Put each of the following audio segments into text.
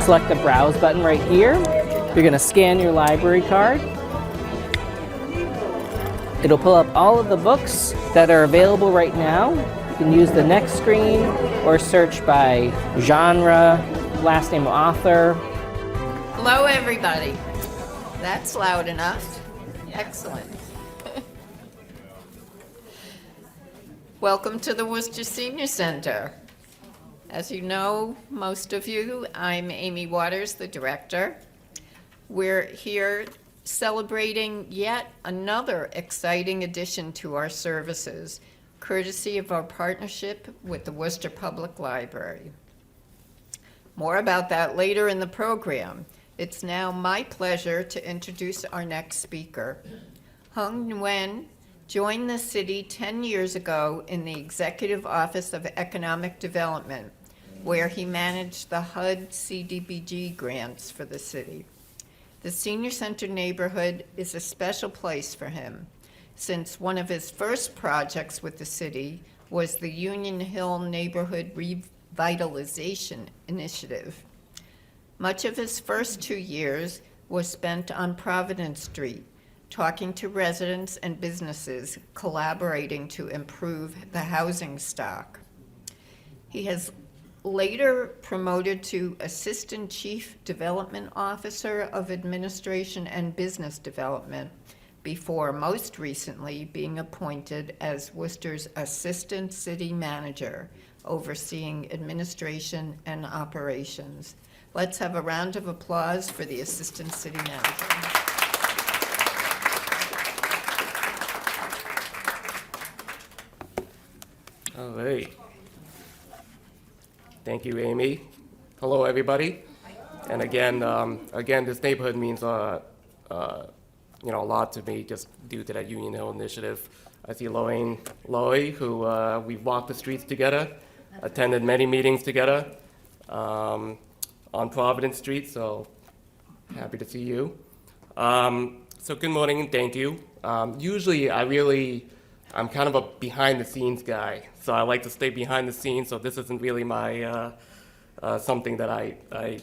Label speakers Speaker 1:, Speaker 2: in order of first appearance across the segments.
Speaker 1: select the Browse button right here. You're going to scan your library card. It'll pull up all of the books that are available right now. You can use the next screen or search by genre, last name of author.
Speaker 2: Hello, everybody. That's loud enough. Excellent. Welcome to the Worcester Senior Center. As you know, most of you, I'm Amy Waters, the director. We're here celebrating yet another exciting addition to our services, courtesy of our partnership with the Worcester Public Library. More about that later in the program. It's now my pleasure to introduce our next speaker. Hung Nguyen joined the city 10 years ago in the Executive Office of Economic Development, where he managed the HUD CDBG grants for the city. The Senior Center neighborhood is a special place for him, since one of his first projects with the city was the Union Hill Neighborhood Revitalization Initiative. Much of his first 2 years was spent on Providence Street, talking to residents and businesses, collaborating to improve the housing stock. He has later promoted to Assistant Chief Development Officer of Administration and Business Development, before most recently being appointed as Worcester's Assistant City Manager, overseeing administration and operations. Let's have a round of applause for the Assistant City Manager.
Speaker 3: All right. Thank you, Amy. Hello, everybody. And again, this neighborhood means a lot to me, just due to that Union Hill initiative. I see Loie, who we've walked the streets together, attended many meetings together on Providence Street. So happy to see you. So good morning and thank you. Usually, I'm kind of a behind-the-scenes guy, so I like to stay behind the scenes. So this isn't really my something that I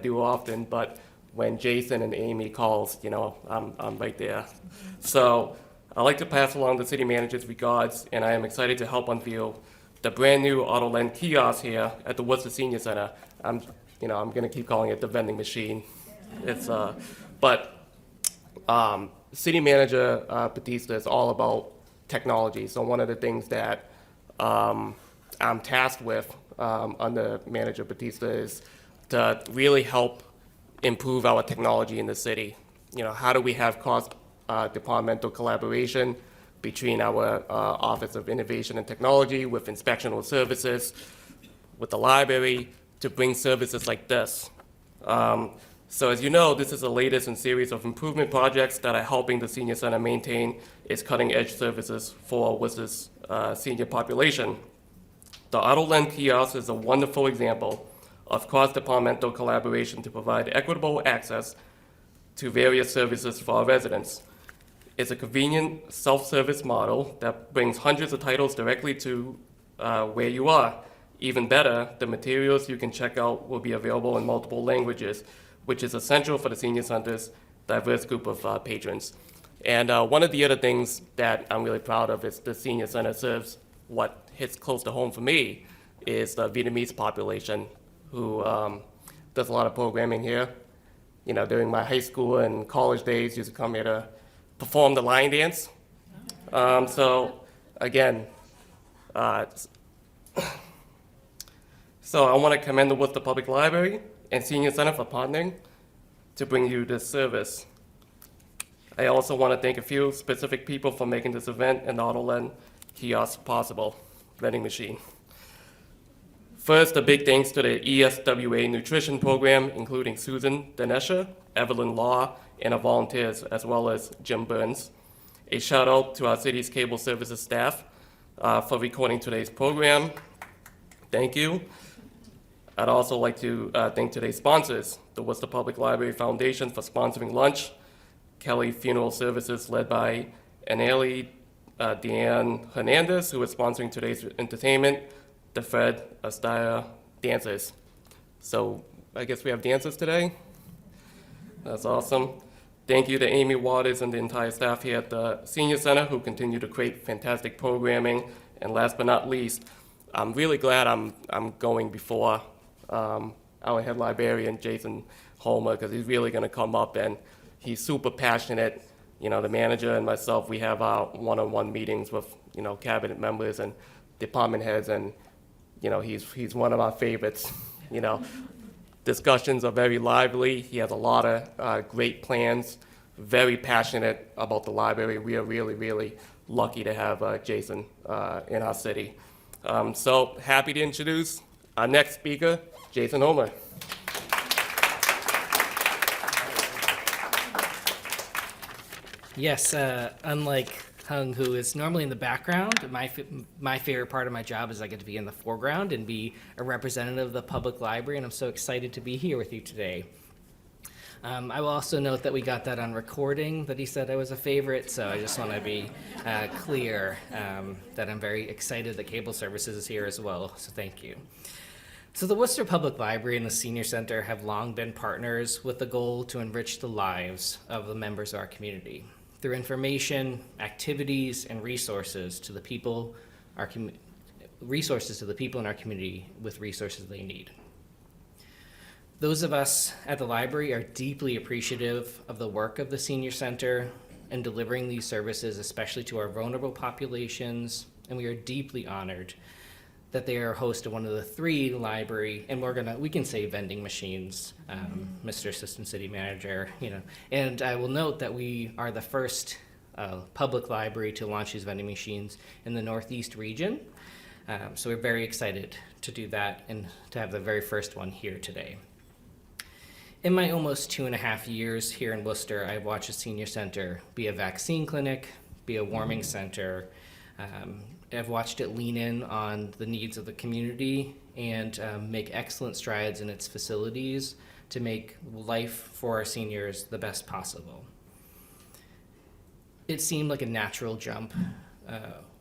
Speaker 3: do often. But when Jason and Amy calls, I'm right there. So I'd like to pass along the city manager's regards, and I am excited to help unveil the brand new AutoLend kiosk here at the Worcester Senior Center. I'm going to keep calling it the vending machine. City Manager Batista is all about technology. So one of the things that I'm tasked with under Manager Batista is to really help improve our technology in the city. How do we have cross-departmental collaboration between our Office of Innovation and Technology, with inspectional services, with the library, to bring services like this. So as you know, this is the latest in series of improvement projects that are helping the Senior Center maintain its cutting-edge services for Worcester's senior population. The AutoLend kiosk is a wonderful example of cross-departmental collaboration to provide equitable access to various services for our residents. It's a convenient self-service model that brings hundreds of titles directly to where you are. Even better, the materials you can check out will be available in multiple languages, which is essential for the Senior Center's diverse group of patrons. And one of the other things that I'm really proud of is the Senior Center serves what hits close to home for me is the Vietnamese population who does a lot of programming here. During my high school and college days, used to come here to perform the line dance. So I want to commend the Worcester Public Library and Senior Center for partnering to bring you this service. I also want to thank a few specific people for making this event and the AutoLend kiosk possible, vending machine. First, a big thanks to the ESWA nutrition program, including Susan Dinesha, Evelyn Law, and our volunteers, as well as Jim Burns. A shout out to our city's cable services staff for recording today's program. Thank you. I'd also like to thank today's sponsors, the Worcester Public Library Foundation for sponsoring lunch, Kelly Funeral Services led by Aneli Deanne Hernandez, who is sponsoring today's entertainment, the Fred Astaire dancers. So I guess we have dancers today. That's awesome. Thank you to Amy Waters and the entire staff here at the Senior Center who continue to create fantastic programming. And last but not least, I'm really glad I'm going before our head librarian, Jason Holmer, because he's really going to come up and he's super passionate. You know, the manager and myself, we have our one-on-one meetings with, you know, cabinet members and department heads, and, you know, he's one of our favorites. You know, discussions are very lively. He has a lot of great plans, very passionate about the library. We are really, really lucky to have Jason in our city. So happy to introduce our next speaker, Jason Holmer.
Speaker 1: Yes, unlike Hung, who is normally in the background, my favorite part of my job is I get to be in the foreground and be a representative of the public library, and I'm so excited to be here with you today. I will also note that we got that on recording, that he said I was a favorite, so I just want to be clear that I'm very excited that Cable Services is here as well, so thank you. So the Worcester Public Library and the Senior Center have long been partners with the goal to enrich the lives of the members of our community through information, activities, and resources to the people in our community with resources they need. Those of us at the library are deeply appreciative of the work of the Senior Center in delivering these services, especially to our vulnerable populations, and we are deeply honored that they are host of one of the 3 library, and we can say vending machines, Mr. Assistant City Manager, you know. And I will note that we are the first public library to launch these vending machines in the Northeast region. So we're very excited to do that and to have the very first one here today. In my almost 2.5 years here in Worcester, I've watched a senior center be a vaccine clinic, be a warming center. I've watched it lean in on the needs of the community and make excellent strides in its facilities to make life for our seniors the best possible. It seemed like a natural jump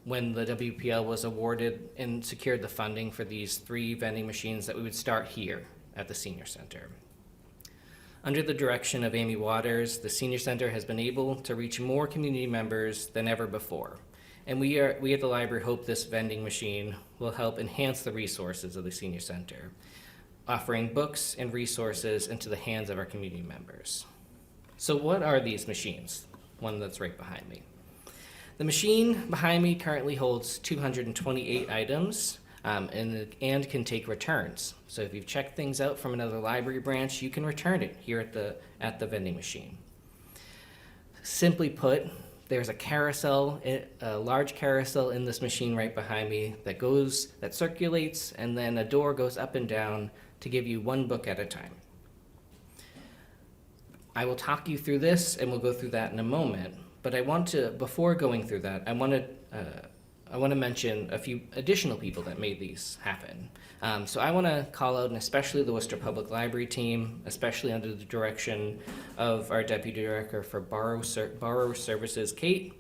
Speaker 1: when the WPL was awarded and secured the funding for these 3 vending machines that we would start here at the Senior Center. Under the direction of Amy Waters, the Senior Center has been able to reach more community members than ever before. And we at the library hope this vending machine will help enhance the resources of the Senior Center, offering books and resources into the hands of our community members. So what are these machines? One that's right behind me. The machine behind me currently holds 228 items and can take returns. So if you've checked things out from another library branch, you can return it here at the vending machine. Simply put, there's a carousel, a large carousel in this machine right behind me that circulates, and then a door goes up and down to give you 1 book at a time. I will talk you through this, and we'll go through that in a moment. But before going through that, I want to mention a few additional people that made these happen. So I want to call out, and especially the Worcester Public Library team, especially under the direction of our Deputy Director for Borrower Services, Kate,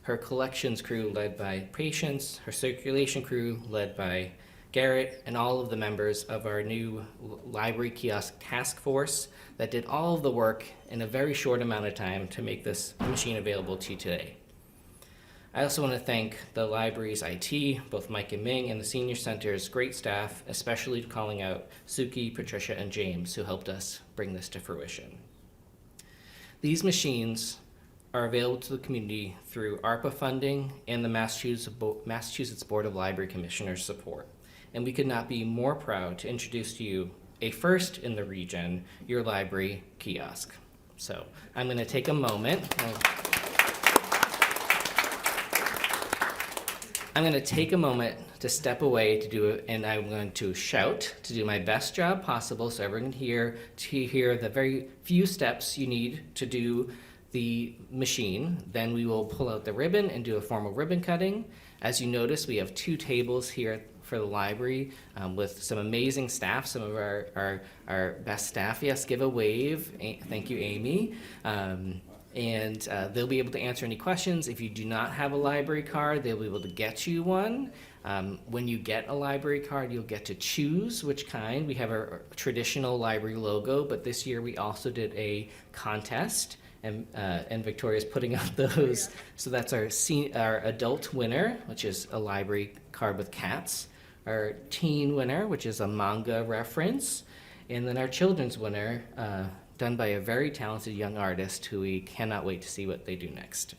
Speaker 1: her collections crew led by Patience, her circulation crew led by Garrett, and all of the members of our new library kiosk task force that did all of the work in a very short amount of time to make this machine available to you today. I also want to thank the library's IT, both Mike and Ming, and the Senior Center's great staff, especially calling out Suki, Patricia, and James, who helped us bring this to fruition. These machines are available to the community through ARPA funding and the Massachusetts Board of Library Commissioners' support. And we could not be more proud to introduce to you a first in the region, your library kiosk. So I'm going to take a moment. I'm going to take a moment to step away to do it, and I'm going to shout to do my best job possible so everyone here to hear the very few steps you need to do the machine. Then we will pull out the ribbon and do a formal ribbon cutting. As you notice, we have 2 tables here for the library with some amazing staff, some of our best staff. Yes, give a wave. Thank you, Amy. and they'll be able to answer any questions. If you do not have a library card, they'll be able to get you one. When you get a library card, you'll get to choose which kind. We have our traditional library logo, but this year we also did a contest, and Victoria's putting out those. So that's our adult winner, which is a library card with cats, our teen winner, which is a manga reference, and then our children's winner, done by a very talented young artist who we cannot wait to see what they do next.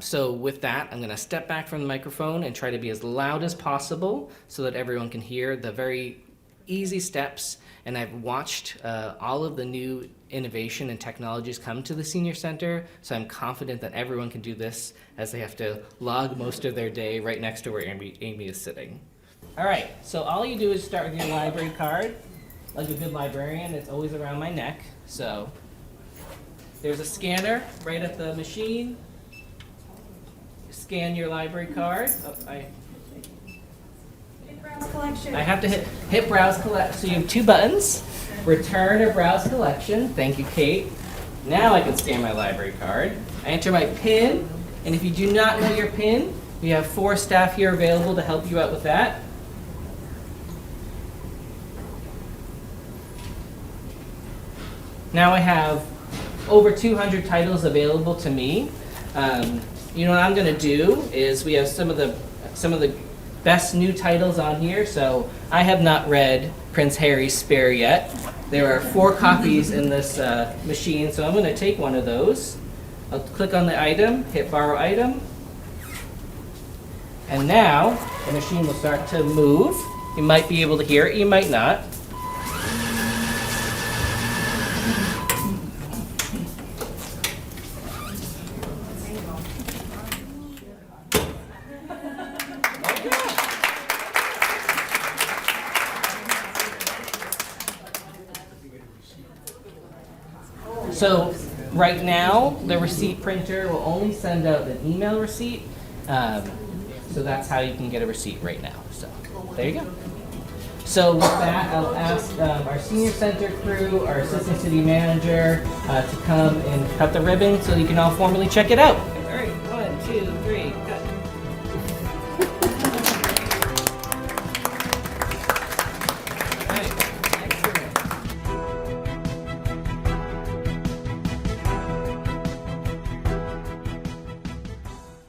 Speaker 1: So with that, I'm going to step back from the microphone and try to be as loud as possible so that everyone can hear the very easy steps. And I've watched all of the new innovation and technologies come to the Senior Center, so I'm confident that everyone can do this as they have to log most of their day right next to where Amy is sitting. All right, so all you do is start with your library card. Like a good librarian, it's always around my neck. So there's a scanner right at the machine. Scan your library card. I have to hit browse collect. So you have two buttons, return or browse collection. Thank you, Kate. Now I can scan my library card. I enter my PIN, and if you do not know your PIN, we have 4 staff here available to help you out with that. Now I have over 200 titles available to me. You know what I'm going to do is we have some of the best new titles on here. So I have not read Prince Harry's Spare yet. There are 4 copies in this machine, so I'm going to take one of those. I'll click on the item, hit borrow item, and now the machine will start to move. You might be able to hear it, you might not. So right now, the receipt printer will only send out an email receipt. So that's how you can get a receipt right now. So there you go. So with that, I'll ask our Senior Center crew, our Assistant City Manager, to come and cut the ribbon so you can all formally check it out.